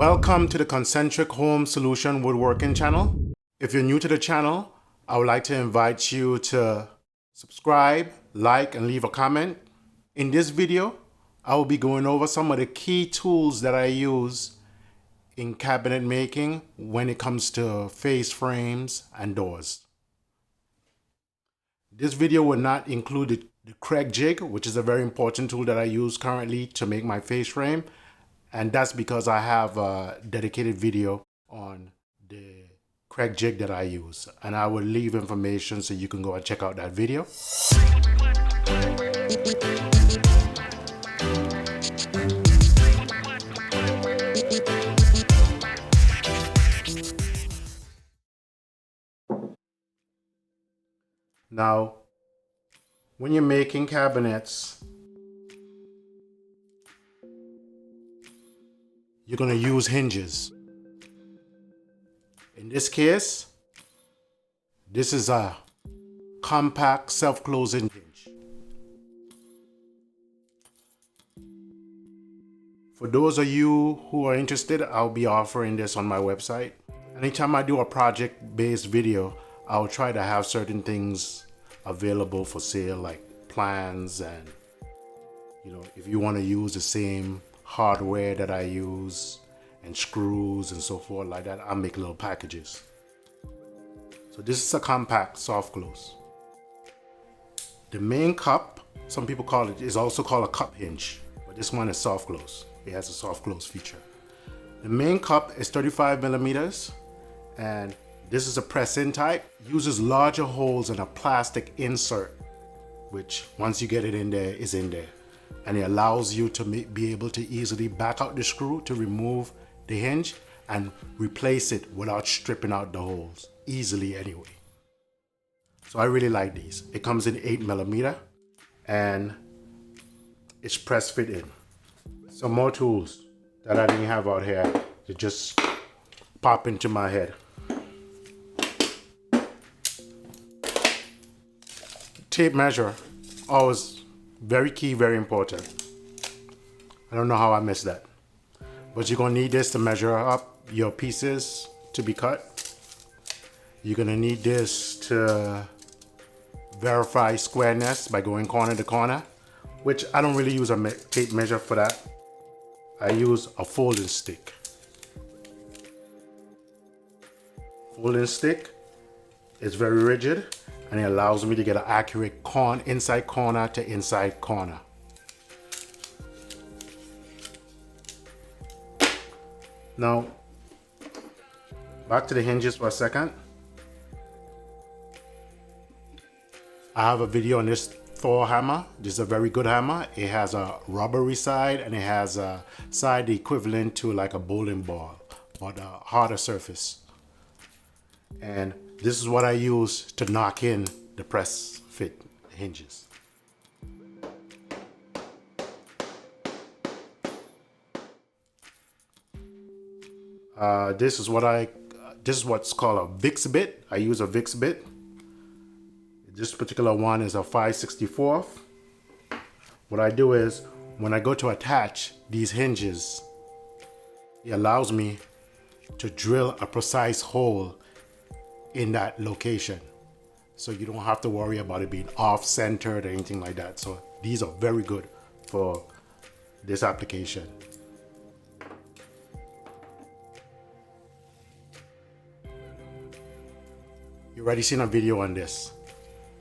Welcome to the Concentric Home Solution Woodworking channel. If you're new to the channel, I would like to invite you to subscribe, like, and leave a comment. In this video, I will be going over some of the key tools that I use in cabinet making when it comes to face frames and doors. This video will not include the Craig jig, which is a very important tool that I use currently to make my face frame. And that's because I have a dedicated video on the Craig jig that I use. And I will leave information so you can go and check out that video. Now, when you're making cabinets, you're going to use hinges. In this case, this is a compact self-closing hinge. For those of you who are interested, I'll be offering this on my website. Anytime I do a project-based video, I'll try to have certain things available for sale, like plans, and if you want to use the same hardware that I use and screws and so forth like that, I'll make little packages. So this is a compact soft close. The main cup, some people call it, is also called a cup hinge, but this one is soft close. It has a soft close feature. The main cup is 35 millimeters, and this is a press-in type. Uses larger holes and a plastic insert, which once you get it in there, is in there. And it allows you to be able to easily back out the screw to remove the hinge and replace it without stripping out the holes easily anyway. So I really like these. It comes in 8 millimeter and it's press fit in. Some more tools that I didn't have out here to just pop into my head. Tape measure, always very key, very important. I don't know how I missed that. But you're gonna need this to measure up your pieces to be cut. You're gonna need this to verify squareness by going corner to corner, which I don't really use a tape measure for that. I use a folding stick. Folding stick is very rigid, and it allows me to get an accurate inside corner to inside corner. Now, back to the hinges for a second. I have a video on this Thor hammer. This is a very good hammer. It has a rubbery side and it has a side equivalent to like a bowling ball, but a harder surface. And this is what I use to knock in the press fit hinges. This is what's called a VIX bit. I use a VIX bit. This particular one is a 5/64. What I do is when I go to attach these hinges, it allows me to drill a precise hole in that location. So you don't have to worry about it being off-centered or anything like that. So these are very good for this application. You've already seen a video on this.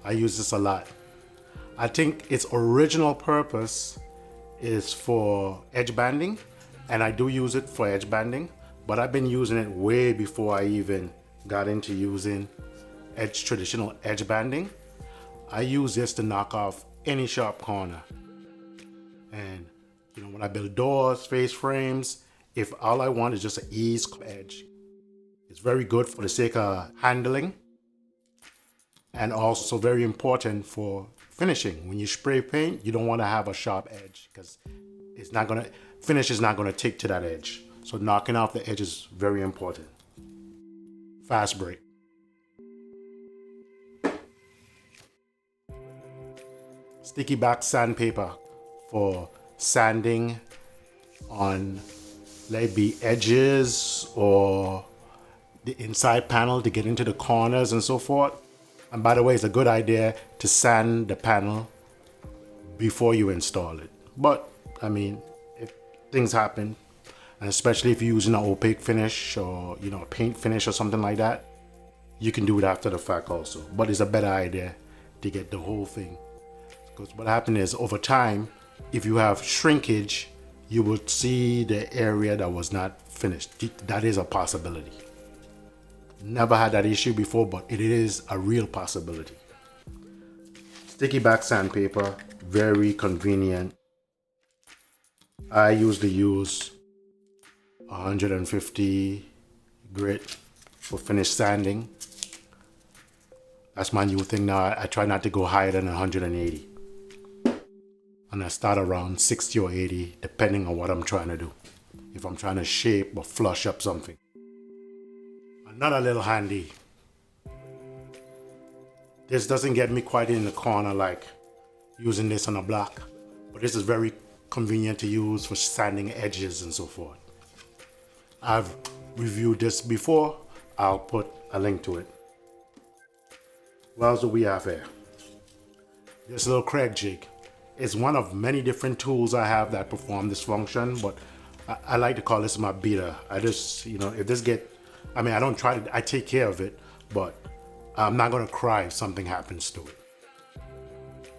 I use this a lot. I think its original purpose is for edge banding, and I do use it for edge banding, but I've been using it way before I even got into using traditional edge banding. I use this to knock off any sharp corner. And when I build doors, face frames, if all I want is just an ease edge, it's very good for the sake of handling, and also very important for finishing. When you spray paint, you don't want to have a sharp edge because finish is not gonna take to that edge. So knocking off the edge is very important. Fast break. Sticky back sandpaper for sanding on let it be edges or the inside panel to get into the corners and so forth. And by the way, it's a good idea to sand the panel before you install it. But I mean, if things happen, and especially if you're using an opaque finish or a paint finish or something like that, you can do it after the fact also. But it's a better idea to get the whole thing, because what happens is over time, if you have shrinkage, you would see the area that was not finished. That is a possibility. Never had that issue before, but it is a real possibility. Sticky back sandpaper, very convenient. I usually use 150 grit for finish sanding. That's my new thing now. I try not to go higher than 180. And I start around 60 or 80, depending on what I'm trying to do. If I'm trying to shape or flush up something. Another little handy. This doesn't get me quite in the corner like using this on a block, but this is very convenient to use for sanding edges and so forth. I've reviewed this before. I'll put a link to it. What else do we have here? This little Craig jig. It's one of many different tools I have that perform this function, but I like to call this my beater. I just, if this I don't try to, I take care of it, but I'm not gonna cry if something happens to it.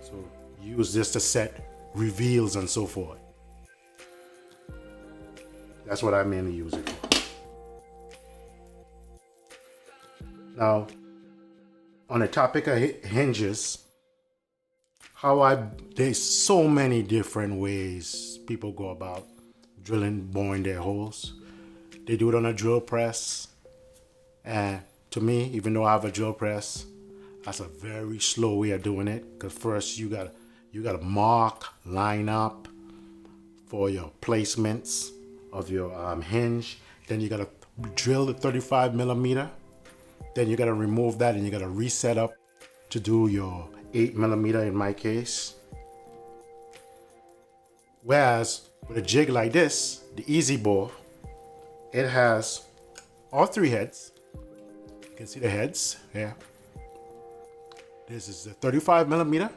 So use this to set reveals and so forth. That's what I mainly use it for. Now, on the topic of hinges, there's so many different ways people go about boring their holes. They do it on a drill press. And to me, even though I have a drill press, that's a very slow way of doing it. Because first you gotta mark, line up for your placements of your hinge. Then you gotta drill the 35 millimeter. Then you gotta remove that and you gotta reset up to do your 8 millimeter in my case. Whereas with a jig like this, the Easy Bore, it has all three heads. You can see the heads here. This is the 35 millimeter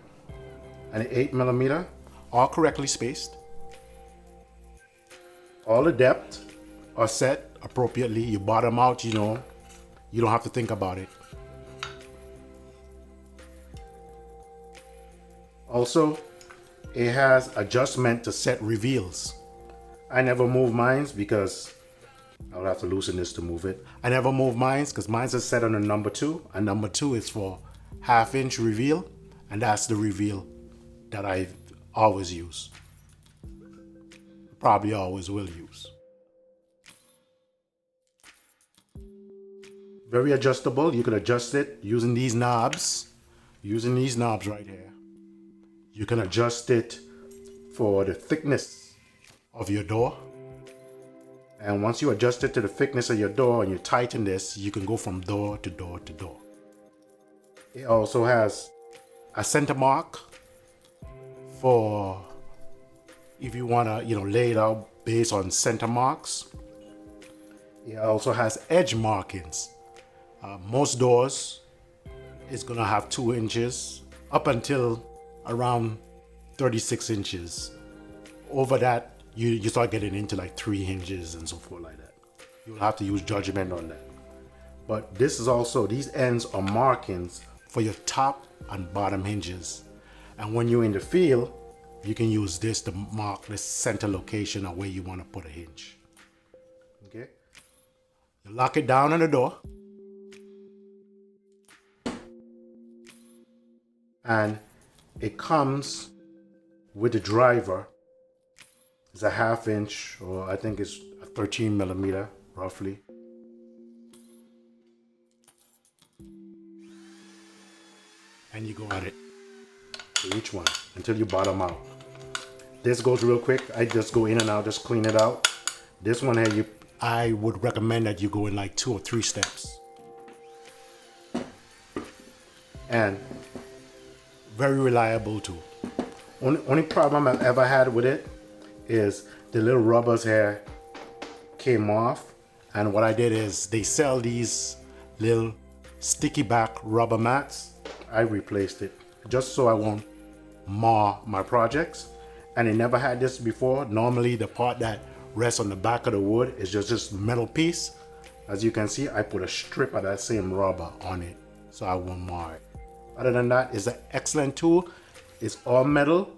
and the 8 millimeter, all correctly spaced. All the depth are set appropriately. You bottom out, you don't have to think about it. Also, it has adjustment to set reveals. I never move mine because I'll have to loosen this to move it. I never move mine because mine is set on a number 2, and number 2 is for 1/2 inch reveal, and that's the reveal that I always use. Probably always will use. Very adjustable. You can adjust it using these knobs. Using these knobs right here. You can adjust it for the thickness of your door. And once you adjust it to the thickness of your door and you tighten this, you can go from door to door to door. It also has a center mark for if you want to, lay it out based on center marks. It also has edge markings. Most doors is going to have 2 inches up until around 36 inches. Over that, you start getting into like 3 hinges and so forth like that. You'll have to use judgment on that. But this is also, these ends are markings for your top and bottom hinges. And when you're in the field, you can use this to mark the center location of where you want to put a hinge. Okay? You lock it down on the door. And it comes with the driver. It's a 1/2 inch, or I think it's a 13 millimeter, roughly. And you go at it for each one until you bottom out. This goes real quick. I just go in and out, just clean it out. This one here, I would recommend that you go in like 2 or 3 steps. And very reliable too. Only problem I've ever had with it is the little rubbers here came off, and what I did is they sell these little sticky back rubber mats. I replaced it just so I won't mar my projects. And I never had this before. Normally the part that rests on the back of the wood is just this metal piece. As you can see, I put a strip of that same rubber on it so I won't mar it. Other than that, it's an excellent tool. It's all metal.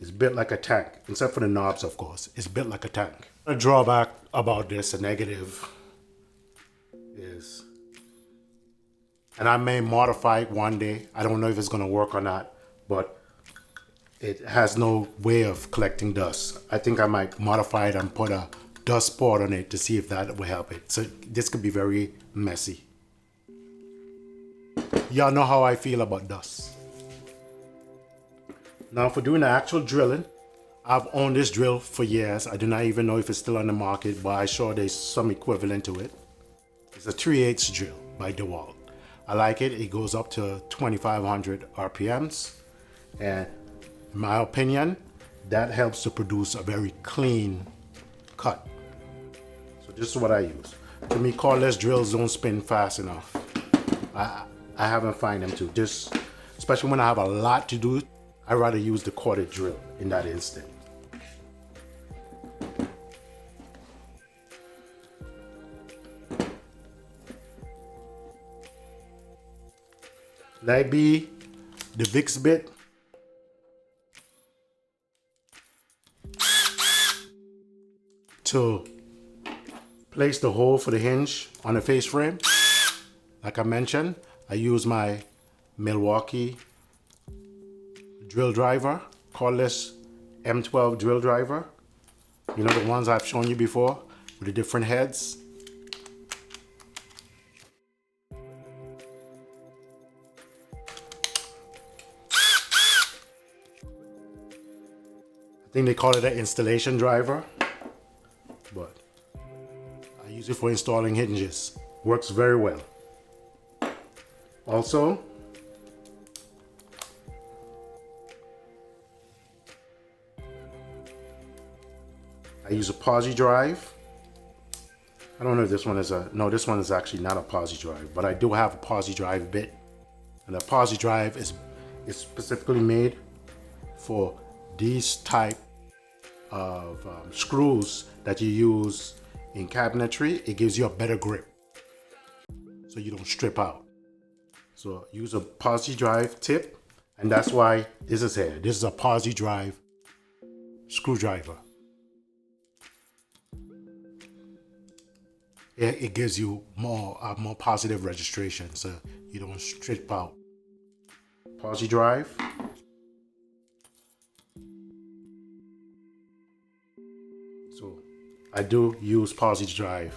It's built like a tank, except for the knobs, of course. It's built like a tank. A drawback about this, a negative, is, and I may modify it one day. I don't know if it's gonna work or not, but it has no way of collecting dust. I think I might modify it and put a dust spot on it to see if that will help it. So this could be very messy. Y'all know how I feel about dust. Now for doing the actual drilling, I've owned this drill for years. I do not even know if it's still on the market, but I'm sure there's some equivalent to it. It's a 3/8 drill by DeWalt. I like it. It goes up to 2,500 RPMs. And in my opinion, that helps to produce a very clean cut. So this is what I use. To me, cordless drills don't spin fast enough. I haven't found them to. Just, especially when I have a lot to do, I'd rather use the corded drill in that instant. Let be the Vicks bit. To place the hole for the hinge on the face frame. Like I mentioned, I use my Milwaukee drill driver, cordless M12 drill driver. You know, the ones I've shown you before with the different heads. I think they call it an installation driver, but I use it for installing hinges. Works very well. Also, I use a posi drive. I don't know if this one is no, this one is actually not a posi drive, but I do have a posi drive bit. And the posi drive is specifically made for these type of screws that you use in cabinetry. It gives you a better grip so you don't strip out. So use a posi drive tip, and that's why this is here. This is a posi drive screwdriver. It gives you more positive registration, so you don't strip out. Posi drive. So I do use posi drive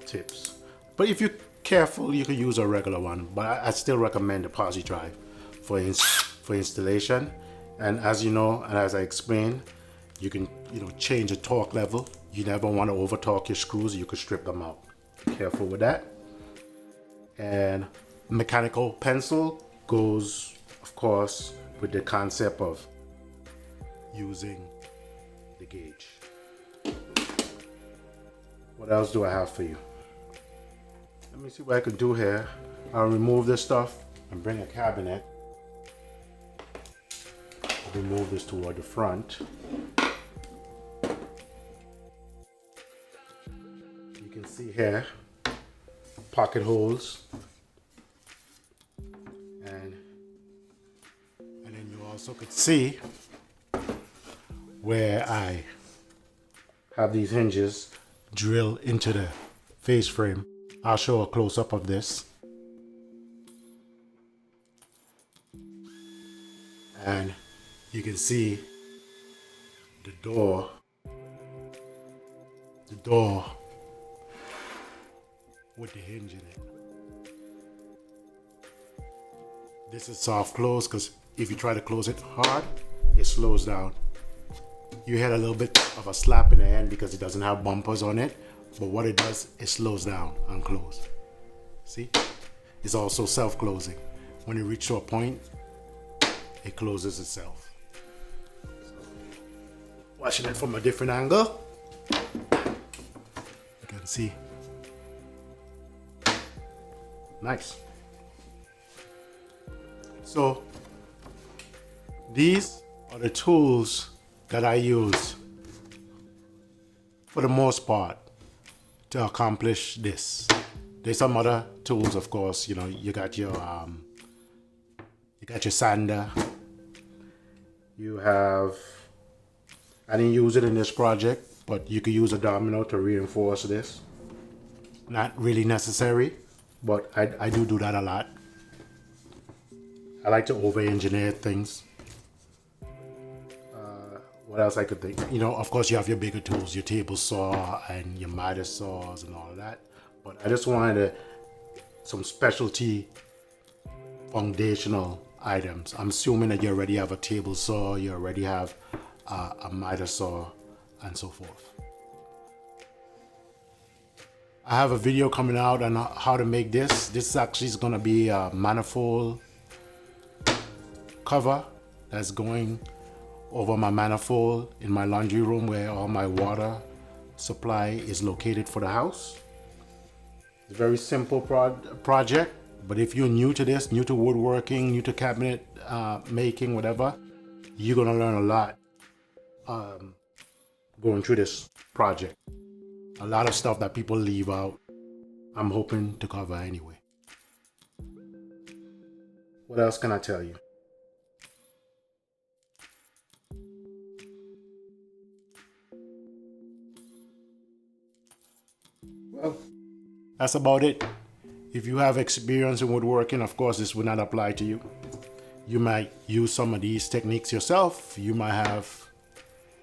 tips, but if you're careful, you can use a regular one. But I still recommend the posi drive for installation. And as you know, and as I explained, you can change the torque level. You never want to over torque your screws. You could strip them out. Be careful with that. And mechanical pencil goes, of course, with the concept of using the gauge. What else do I have for you? Let me see what I can do here. I'll remove this stuff and bring a cabinet. I'll remove this toward the front. You can see here pocket holes, and then you also could see where I have these hinges drill into the face frame. I'll show a close-up of this. And you can see the door with the hinge in it. This is soft close because if you try to close it hard, it slows down. You had a little bit of a slap in the hand because it doesn't have bumpers on it, but what it does, it slows down and close. See? It's also self-closing. When you reach to a point, it closes itself. So, watching it from a different angle, you can can see. Nice. So these are the tools that I use for the most part to accomplish this. There's some other tools, of course. You know, you got your sander. You have, I didn't use it in this project, but you could use a domino to reinforce this. Not really necessary, but I do that a lot. I like to over-engineer things. What else I could think? You know, of course, you have your bigger tools, your table saw and your miter saws and all of that. But I just wanted some specialty foundational items. I'm assuming that you already have a table saw, you already have a miter saw, and so forth. I have a video coming out on how to make this. This actually is going to be a manifold cover that's going over my manifold in my laundry room where all my water supply is located for the house. It's a very simple project, but if you're new to this, new to woodworking, new to cabinet making, whatever, you're gonna learn a lot going through this project. A lot of stuff that people leave out, I'm hoping to cover anyway. What else can I tell you? Well, that's about it. If you have experience in woodworking, of course, this would not apply to you. You might use some of these techniques yourself. You might have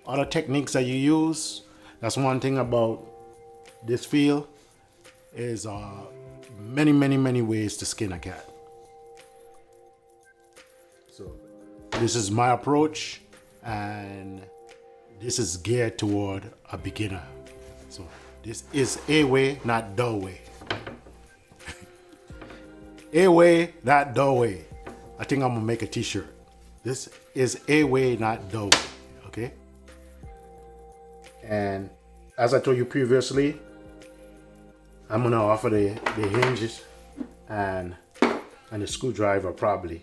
other techniques that you use. That's one thing about this field is many ways to skin a cat. So this is my approach, and this is geared toward a beginner. So this is a way, not the way. A way, not the way. I think I'm gonna make a t-shirt. This is a way, not the way, okay? And as I told you previously, I'm gonna offer the hinges and the screwdriver probably.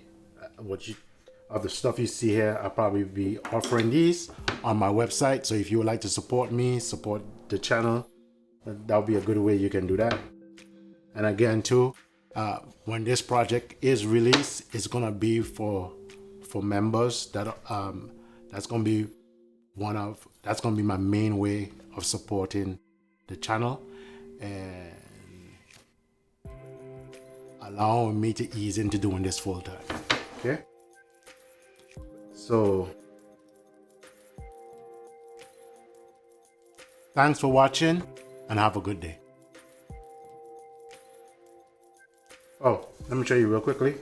Of the stuff you see here, I'll probably be offering these on my website. So if you would like to support me, support the channel, that'll be a good way you can do that. And again too, when this project is released, it's gonna be for members. That's gonna be my main way of supporting the channel and allowing me to ease into doing this full time. Okay. So thanks for watching and have a good day. Oh, let me show you real quickly.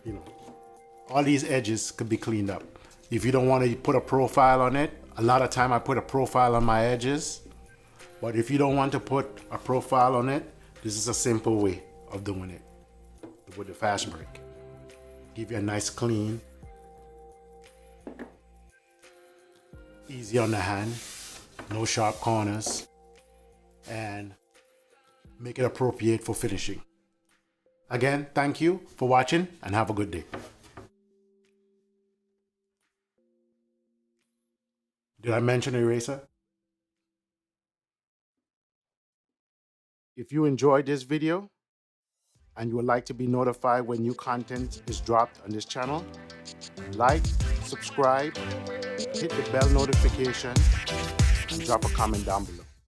You know, all these edges could be cleaned up. If you don't want to put a profile on it, a lot of time I put a profile on my edges. But if you don't want to put a profile on it, this is a simple way of doing it with the fast break. Give you a nice clean, easy on the hand, no sharp corners, and make it appropriate for finishing. Again, thank you for watching and have a good day. Did I mention eraser? If you enjoyed this video and you would like to be notified when new content is dropped on this channel, like, subscribe, hit the bell notification, and drop a comment down below.